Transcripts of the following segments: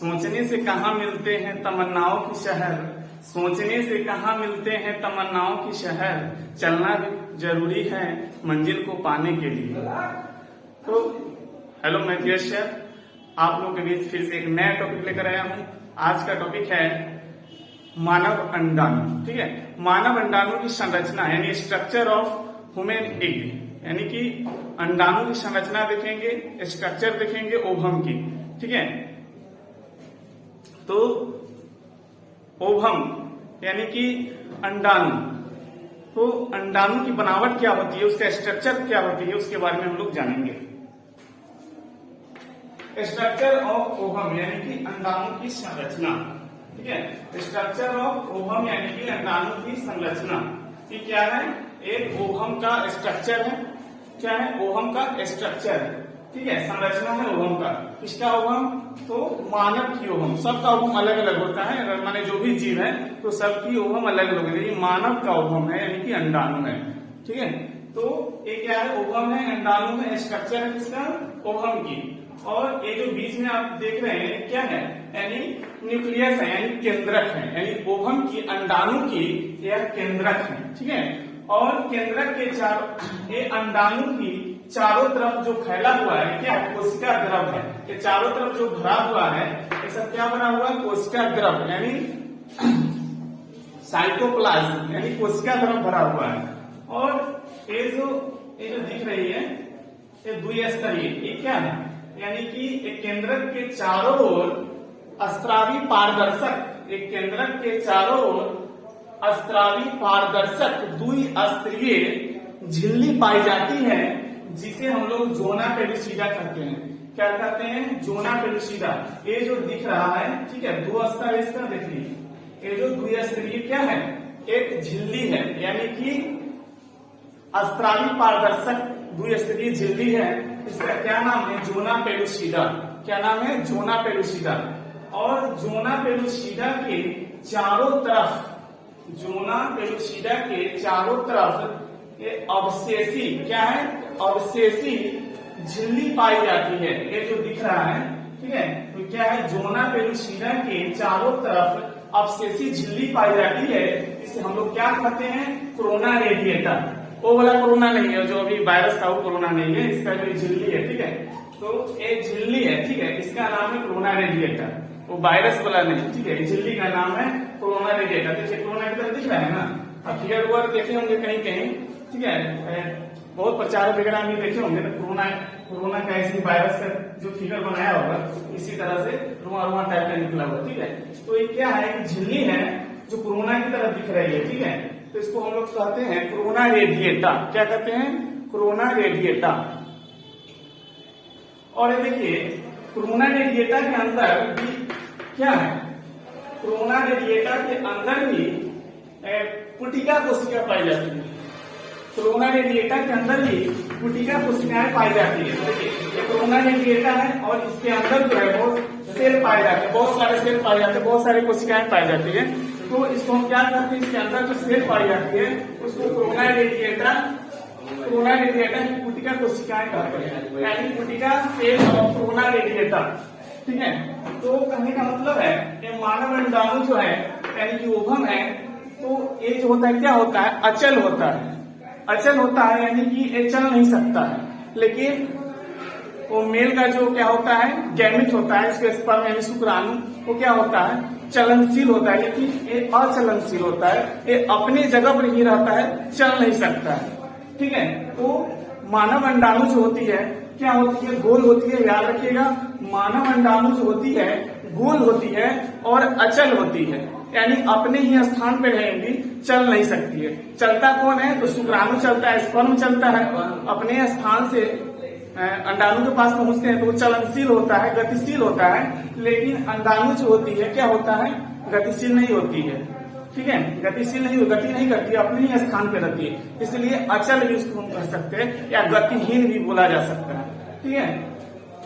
सोचने से कहाँ मिलते हैं तमन्नाओं की शहर, सोचने से कहाँ मिलते हैं तमन्नाओं की शहर, चलना भी जरूरी है मंजिल को पाने के लिए। तो हेलो मैं यश सर, आप लोगों के बीच फिर से एक नया टॉपिक लेकर आया हूँ। आज का टॉपिक है मानव अंडाणु। ठीक है, मानव अंडाणु की संरचना यानी स्ट्रक्चर ऑफ ह्यूमन एग, यानी कि अंडाणु की संरचना देखेंगे, स्ट्रक्चर देखेंगे ओवम की। ठीक है, तो ओवम यानी कि अंडाणु, तो अंडाणु की बनावट क्या होती है, उसका स्ट्रक्चर क्या होती है, उसके बारे में हम लोग जानेंगे। स्ट्रक्चर ऑफ ओवम यानी कि अंडाणु की संरचना। ठीक है, स्ट्रक्चर ऑफ ओवम यानी कि अंडाणु की संरचना। ये क्या है? एक ओवम का स्ट्रक्चर है। क्या है? ओवम का स्ट्रक्चर है। ठीक है, संरचना है ओवम का। किसका ओवम? तो मानव की ओवम। सबका ओवम अलग अलग होता है, माने जो भी जीव है तो सबकी ओवम अलग अलग होगी। ये मानव का ओवम है यानी कि अंडाणु है। ठीक है, तो ये क्या है? ओवम है, अंडाणु है, स्ट्रक्चर है किसका? ओवम की। और ये जो बीच में आप देख रहे हैं क्या है? यानी न्यूक्लियस है, यानी केंद्रक है, यानी ओवम की, अंडाणु की यह केंद्रक है। ठीक है, और केंद्रक के चारों, ये अंडाणु की चारों तरफ जो फैला हुआ है क्या? कोशिका द्रव है। ये चारों तरफ जो भरा हुआ है ये सब क्या बना हुआ है? कोशिका द्रव यानी साइटोप्लाज्म, यानी कोशिका द्रव भरा हुआ है। और ये जो दिख रही है ये द्विस्तरीय, ये क्या है? यानी कि एक केंद्रक के चारों ओर अस्त्रावी पारदर्शक, एक केंद्रक के चारों ओर अस्त्रावी पारदर्शक द्विस्तरीय झिल्ली पाई जाती है, जिसे हम लोग जोना पेलुसिडा कहते हैं। क्या कहते हैं? Zona pellucida. ये जो दिख रहा है, ठीक है, दो स्तर इसका देखिए, ये जो द्विस्तरीय क्या है? एक झिल्ली है, यानी कि अस्त्रावी पारदर्शक द्विस्तरीय झिल्ली है। इसका क्या नाम है? Zona pellucida. क्या नाम है? Zona pellucida. और जोना पेलुसिडा के चारों तरफ, जोना पेलुसिडा के चारों तरफ ये अवशेषी, क्या है? अवशेषी झिल्ली पाई जाती है। ये जो दिख रहा है, ठीक है, तो क्या है? जोना पेलुसिडा के चारों तरफ अवशेषी झिल्ली पाई जाती है। इसे हम लोग क्या कहते हैं? Corona radiator. वो वाला कोरोना नहीं है जो अभी वायरस था, वो कोरोना नहीं है, इसका जो झिल्ली है, ठीक है, तो एक झिल्ली है, ठीक है, इसका नाम है कोरोना रेडिएटर। वो वायरस वाला नहीं, ठीक है, झिल्ली का नाम है कोरोना रेडिएटर। देखिए कोरोना की तरह दिख रहा है ना, अब फिगर वर्क देखे होंगे कहीं कहीं, ठीक है, बहुत प्रचार वगैरह में देखे होंगे। तो कोरोना का ऐसी वायरस का जो फिगर बनाया होगा इसी तरह से रुआ रुआ टाइप का निकला हुआ। ठीक है, तो ये क्या है? कि झिल्ली है जो कोरोना की तरह दिख रही है। ठीक है, तो इसको हम लोग कहते हैं कोरोना रेडिएटा। क्या कहते हैं? Corona radiata. और ये देखिए कोरोना रेडिएटा के अंदर भी क्या है? कोरोना रेडिएटा के अंदर भी पुटिका कोशिका पाई जाती है। कोरोना रेडिएटा के अंदर भी पुटिका कोशिकाएं पाई जाती है। देखिए ये कोरोना रेडिएटा है और इसके अंदर जो है वो सेल पाए जाते हैं, बहुत सारे सेल पाए जाते हैं, बहुत सारी कोशिकाएं पाई जाती है। तो इसको हम क्या करते हैं? इसके अंदर जो सेल पाई जाती है उसको कोरोना रेडिएटा की पुटिका कोशिकाएं कहते हैं, यानी पुटिका सेल ऑफ कोरोना रेडिएटा। ठीक है, तो कहने का मतलब है ये मानव अंडाणु जो है यानी कि ओवम है, तो ये जो होता है क्या होता है? अचल होता है। अचल होता है यानी कि ये चल नहीं सकता है। लेकिन वो मेल का जो क्या होता है? गैमेट होता है, इसके स्पर्म यानी शुक्राणु, वो क्या होता है? चलनशील होता है, लेकिन ये अचलनशील होता है, ये अपनी जगह पर ही रहता है, चल नहीं सकता है। ठीक है, तो मानव अंडाणु जो होती है क्या होती है? गोल होती है। याद रखिएगा, मानव अंडाणु जो होती है गोल होती है और अचल होती है, यानी अपने ही स्थान पे रहेंगी, चल नहीं सकती है। चलता कौन है? तो शुक्राणु चलता है, स्पर्म चलता है, अपने स्थान से अंडाणु के पास पहुंचते हैं तो वो चलनशील होता है, गतिशील होता है। लेकिन अंडाणु जो होती है क्या होता है? गतिशील नहीं होती है। ठीक है, गतिशील नहीं, गति नहीं करती, अपने ही स्थान पे रहती है, इसलिए अचल भी उसको हम कह सकते हैं या गतिहीन भी बोला जा सकता है। ठीक है,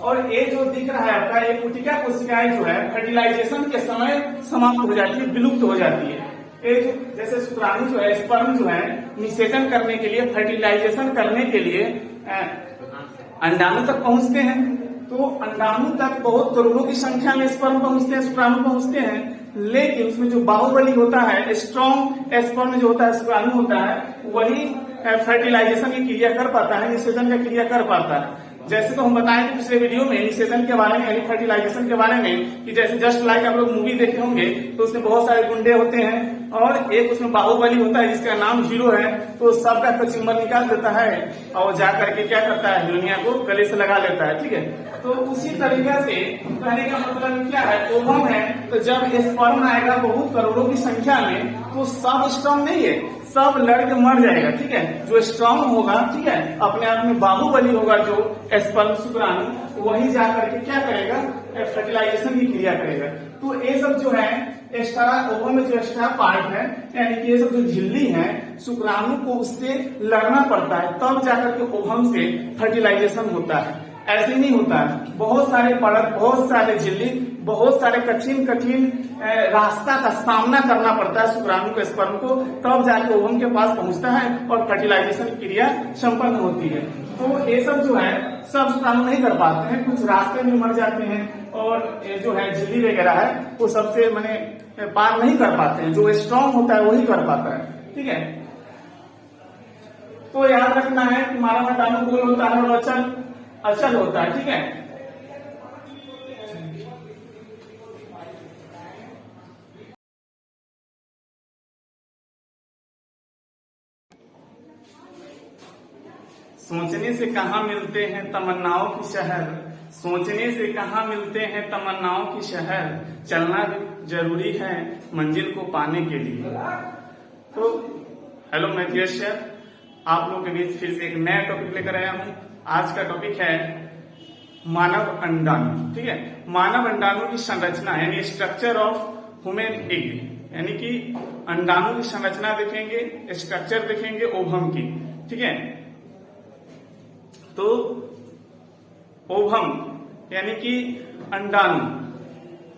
और ये जो दिख रहा है आपका, ये पुटिका कोशिकाएं जो है फर्टिलाइजेशन के समय समाप्त हो जाती है, विलुप्त हो जाती है। ये जो जैसे शुक्राणु जो है, स्पर्म जो है, निषेचन करने के लिए, फर्टिलाइजेशन करने के लिए अंडाणु तक पहुंचते हैं। तो अंडाणु तक बहुत करोड़ों की संख्या में स्पर्म पहुंचते हैं, शुक्राणु पहुंचते हैं, लेकिन उसमें जो बाहुबली होता है, स्ट्रॉन्ग स्पर्म जो होता है, शुक्राणु होता है, वही फर्टिलाइजेशन की क्रिया कर पाता है, निषेचन की क्रिया कर पाता है। जैसे तो हम बताए थे पिछले वीडियो में निषेचन के बारे में, यानी फर्टिलाइजेशन के बारे में, कि जैसे जस्ट लाइक आप लोग मूवी देखे होंगे तो उसमें बहुत सारे गुंडे होते हैं और एक उसमें बाहुबली होता है जिसका नाम हीरो है, तो सबका कचुम्बर निकाल देता है और जाकर के क्या करता है, हीरोइनिया को गले से लगा लेता है। ठीक है, तो उसी तरीके से कहने का मतलब क्या है, ओवम है, तो जब स्पर्म आएगा बहुत करोड़ों की संख्या में, तो सब स्ट्रॉन्ग नहीं है, सब लड़के मर जाएगा। ठीक है, जो स्ट्रॉन्ग होगा, ठीक है, अपने आप में बाहुबली होगा, जो स्पर्म शुक्राणु, वही जाकर के क्या करेगा, फर्टिलाइजेशन की क्रिया करेगा। तो ये सब जो है एक्स्ट्रा ओवम में जो एक्स्ट्रा पार्ट है, यानी कि ये सब जो झिल्ली है, शुक्राणु को उससे लड़ना पड़ता है, तब जाकर के ओवम से फर्टिलाइजेशन होता है। ऐसे नहीं होता है, बहुत सारे परत, बहुत सारे झिल्ली, बहुत सारे कठिन रास्ता का सामना करना पड़ता है शुक्राणु के स्पर्म को, तब जाके ओवम के पास पहुंचता है और फर्टिलाइजेशन क्रिया संपन्न होती है। तो ये सब जो है सब शुक्राणु नहीं कर पाते हैं, कुछ रास्ते में मर जाते हैं और ये जो है झिल्ली वगैरह है वो सबसे मैंने पार नहीं कर पाते हैं, जो स्ट्रांग होता है वही कर पाता है। ठीक है, तो याद रखना है कि हमारा अंडाणु गोल होता है और अचल होता है। ठीक है, सोचने से कहाँ मिलते हैं तमन्नाओं की शहर, सोचने से कहाँ मिलते हैं तमन्नाओं की शहर, चलना भी जरूरी है मंजिल को पाने के लिए। तो हेलो, मैं यश, आप लोगों के बीच फिर से एक नया टॉपिक लेकर आया हूँ। आज का टॉपिक है मानव अंडाणु। ठीक है, मानव अंडाणु की संरचना यानी स्ट्रक्चर ऑफ ह्यूमन एग, यानी कि अंडाणु की संरचना देखेंगे, स्ट्रक्चर देखेंगे ओवम की। ठीक है, तो ओवम यानी कि अंडाणु,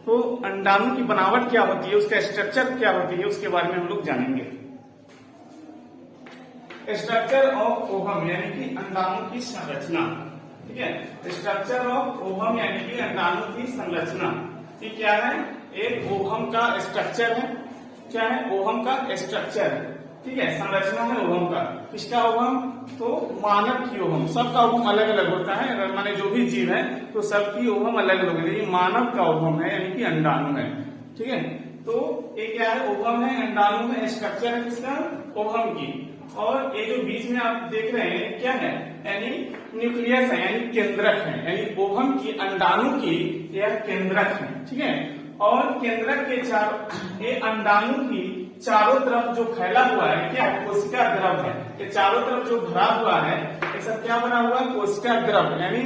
तो अंडाणु की बनावट क्या होती है, उसका स्ट्रक्चर क्या होती है, उसके बारे में हम लोग जानेंगे। स्ट्रक्चर ऑफ ओवम यानी कि अंडाणु की संरचना। ठीक है, स्ट्रक्चर ऑफ ओवम यानी कि अंडाणु की संरचना। ये क्या है, एक ओवम का स्ट्रक्चर है। क्या है, ओवम का स्ट्रक्चर है। ठीक है, संरचना है ओवम का। किसका ओवम, तो मानव की ओवम। सबका ओवम अलग अलग होता है, माने जो भी जीव है तो सबकी ओवम अलग अलग है। ये मानव का ओवम है यानी कि अंडाणु है। ठीक है, तो ये क्या है, ओवम है, अंडाणु है, स्ट्रक्चर है किसका, ओवम की। और ये जो बीच में आप देख रहे हैं क्या है, यानी न्यूक्लियस है, यानी केंद्रक है, यानी ओवम की, अंडाणु की यह केंद्रक है। ठीक है, और केंद्रक के चारों, ये अंडाणु की चारों तरफ जो फैला हुआ है क्या है, कोशिका द्रव है। ये चारों तरफ जो भरा हुआ है ये सब क्या बना हुआ है, कोशिका द्रव यानी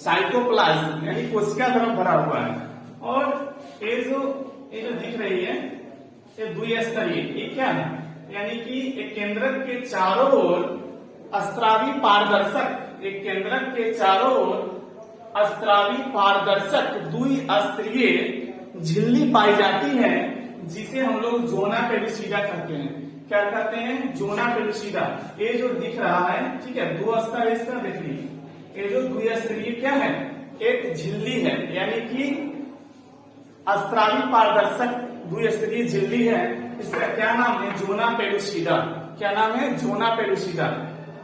साइटोप्लाज्म, यानी कोशिका द्रव भरा हुआ है। और ये जो दिख रही है ये द्विस्तरीय, ये क्या है, यानी कि एक केंद्रक के चारों ओर अस्त्रावी पारदर्शक, एक केंद्रक के चारों ओर अस्त्रावी पारदर्शक द्विस्तरीय झिल्ली पाई जाती है, जिसे हम लोग जोना पेलुसिडा कहते हैं। क्या कहते हैं, जोना पेलुसिडा। ये जो दिख रहा है, ठीक है, दो स्तर इसका देख लीजिए, ये जो द्विस्तरीय क्या है, एक झिल्ली है, यानी कि अस्त्रावी पारदर्शक द्विस्तरीय झिल्ली है। इसका क्या नाम है, जोना पेलुसिडा। क्या नाम है, जोना पेलुसिडा।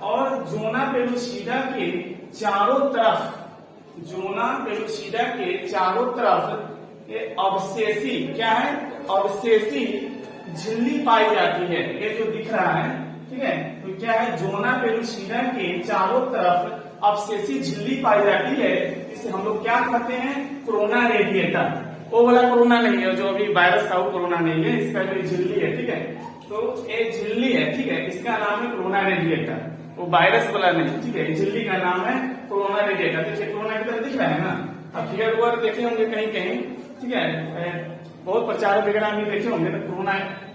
और जोना पेलुसिडा के चारों तरफ, जोना पेलुसिडा के चारों तरफ ये अवशेषी, क्या है, अवशेषी झिल्ली पाई जाती है। ये जो दिख रहा है, ठीक है, तो क्या है, जोना पेलुसिडा के चारों तरफ अवशेषी झिल्ली पाई जाती है, जिसे हम लोग क्या कहते हैं, कोरोना रेडिएटर। वो वाला कोरोना नहीं है, जो अभी वायरस था वो कोरोना नहीं है, इसका जो झिल्ली है, ठीक है, तो ये झिल्ली है, ठीक है, इसका नाम है कोरोना रेडिएटर, वो वायरस वाला नहीं। ठीक है, झिल्ली का नाम है कोरोना रेडिएटर। देखिए कोरोना की तरह दिख रहा है ना, अब फिगर हुआ देखे होंगे कहीं कहीं, ठीक है, बहुत प्रचार वगैरह में देखे होंगे तो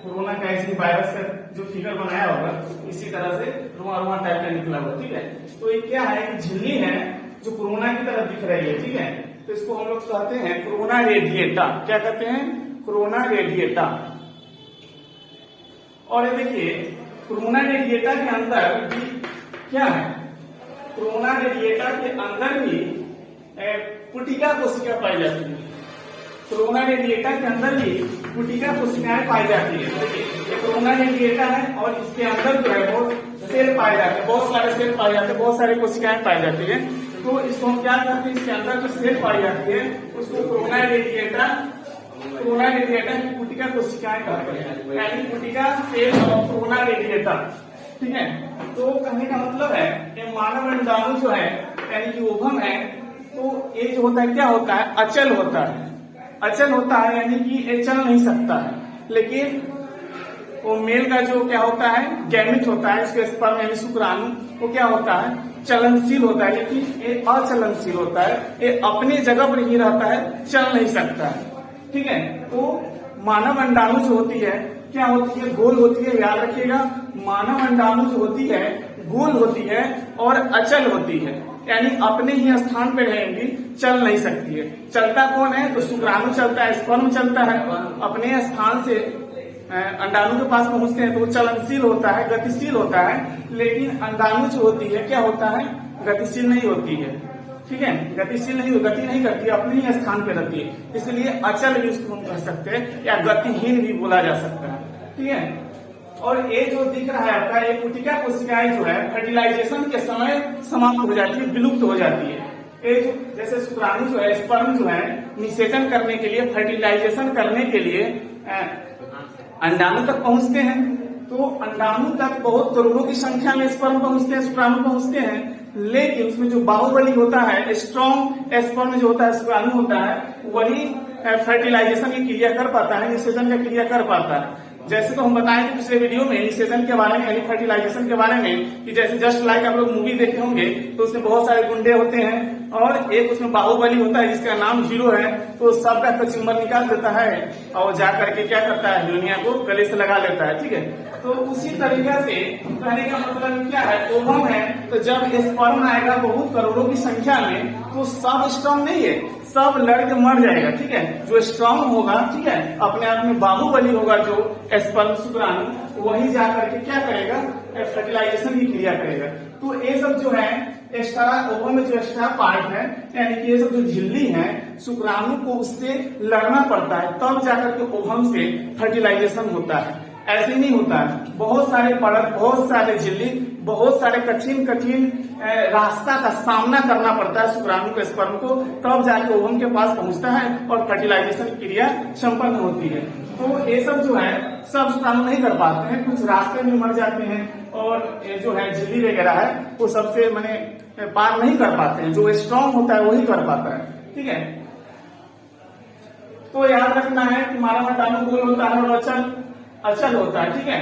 कोरोना का ऐसी वायरस का जो फिगर बनाया होगा इसी तरह से रुआ टाइप का निकला हुआ। ठीक है, तो ये क्या है, झिल्ली है जो कोरोना की तरह दिख रही है। ठीक है, तो इसको हम लोग कहते हैं कोरोना रेडिएटा। क्या कहते हैं, कोरोना रेडिएटा। और ये देखिए कोरोना रेडिएटा के अंदर भी क्या है, कोरोना रेडिएटा के अंदर भी पुटिका कोशिका पाई जाती है। कोरोना रेडिएटा के अंदर भी पुटिका कोशिकाएं पाई जाती है। देखिए ये कोरोना रेडिएटा है और इसके अंदर जो है वो सेल पाए जाते हैं, बहुत सारे सेल पाए जाते हैं, बहुत सारी कोशिकाएं पाई जाती है। तो इसको हम क्या करते हैं, इसके अंदर जो सेल पाई जाती है उसको कोरोना रेडिएटा की पुटिका कोशिकाएं कहते हैं, यानी पुटिका सेल ऑफ कोरोना रेडिएटा। ठीक है, तो कहने का मतलब है ये मानव अंडाणु जो है यानी कि ओवम है, तो ये जो होता है क्या होता है, अचल होता है। अचल होता है यानी कि ये चल नहीं सकता है, लेकिन वो मेल का जो क्या होता है गैमिट होता है, इसके स्पर्म यानी शुक्राणु, वो क्या होता है चलनशील होता है, लेकिन ये अचलनशील होता है, ये अपनी जगह पर ही रहता है, चल नहीं सकता है। ठीक है, तो मानव अंडाणु जो होती है क्या होती है, गोल होती है, याद रखिएगा। मानव अंडाणु जो होती है गोल होती है और अचल होती है, यानी अपने ही स्थान पे रहेंगी, चल नहीं सकती है। चलता कौन है, तो शुक्राणु चलता है, स्पर्म चलता है, अपने स्थान से अंडाणु के पास पहुंचते हैं तो वो चलनशील होता है, गतिशील होता है। लेकिन अंडाणु जो होती है क्या होता है, गतिशील नहीं होती है। ठीक है, गतिशील नहीं, गति नहीं करती, अपने ही स्थान पे रहती है, इसलिए अचल भी उसको हम कह सकते हैं या गतिहीन भी बोला जा सकता है। ठीक है, और ये जो दिख रहा है आपका ये पुटिका कोशिकाएं जो है फर्टिलाइजेशन के समय समाप्त हो जाती है, विलुप्त हो जाती है। ये जो जैसे शुक्राणु जो है, स्पर्म जो है निषेचन करने के लिए, फर्टिलाइजेशन करने के लिए अंडाणु तक पहुंचते हैं, तो अंडाणु तक बहुत करोड़ों की संख्या में स्पर्म पहुंचते हैं, शुक्राणु पहुंचते हैं, लेकिन उसमें जो बाहुबली होता है, स्ट्रॉन्ग स्पर्म जो होता है, शुक्राणु होता है, वही फर्टिलाइजेशन की क्रिया कर पाता है, निषेचन की क्रिया कर पाता है। जैसे तो हम बताएं कि पिछले वीडियो में निषेचन के बारे में यानी फर्टिलाइजेशन के बारे में, कि जैसे जस्ट लाइक आप लोग मूवी देखे होंगे तो उसमें बहुत सारे गुंडे होते हैं और एक उसमें बाहुबली होता है जिसका नाम हीरो है, तो सबका कचुम्बर निकाल देता है और जा करके क्या करता है, हीरोइनिया को गले से लगा लेता है। ठीक है, तो उसी तरीके से कहने का मतलब क्या है, ओवम है, तो जब स्पर्म आएगा बहुत करोड़ों की संख्या में, तो सब स्ट्रॉन्ग नहीं है, सब लड़के मर जाएगा। ठीक है, जो स्ट्रॉन्ग होगा, ठीक है, अपने आप में बाहुबली होगा जो स्पर्म शुक्राणु, वही जाकर के क्या करेगा, फर्टिलाइजेशन की क्रिया करेगा। तो ये सब जो है एक्स्ट्रा ओवम में जो एक्स्ट्रा पार्ट है, यानी कि ये सब जो झिल्ली है, शुक्राणु को उससे लड़ना पड़ता है, तब जाकर के ओवम से फर्टिलाइजेशन होता है। ऐसे नहीं होता है, बहुत सारे परत, बहुत सारे झिल्ली, बहुत सारे कठिन रास्ता का सामना करना पड़ता है शुक्राणु के स्पर्म को, तब जाके ओवम के पास पहुंचता है और फर्टिलाइजेशन क्रिया संपन्न होती है। तो ये सब जो है सब शुक्राणु नहीं कर पाते हैं, कुछ रास्ते में मर जाते हैं, और ये जो है झिल्ली वगैरह है वो सबसे मैंने पार नहीं कर पाते हैं, जो स्ट्रॉन्ग होता है वही कर पाता है। ठीक है, तो याद रखना है कि मानव अंडाणु गोल होता है और अचल होता है। ठीक है,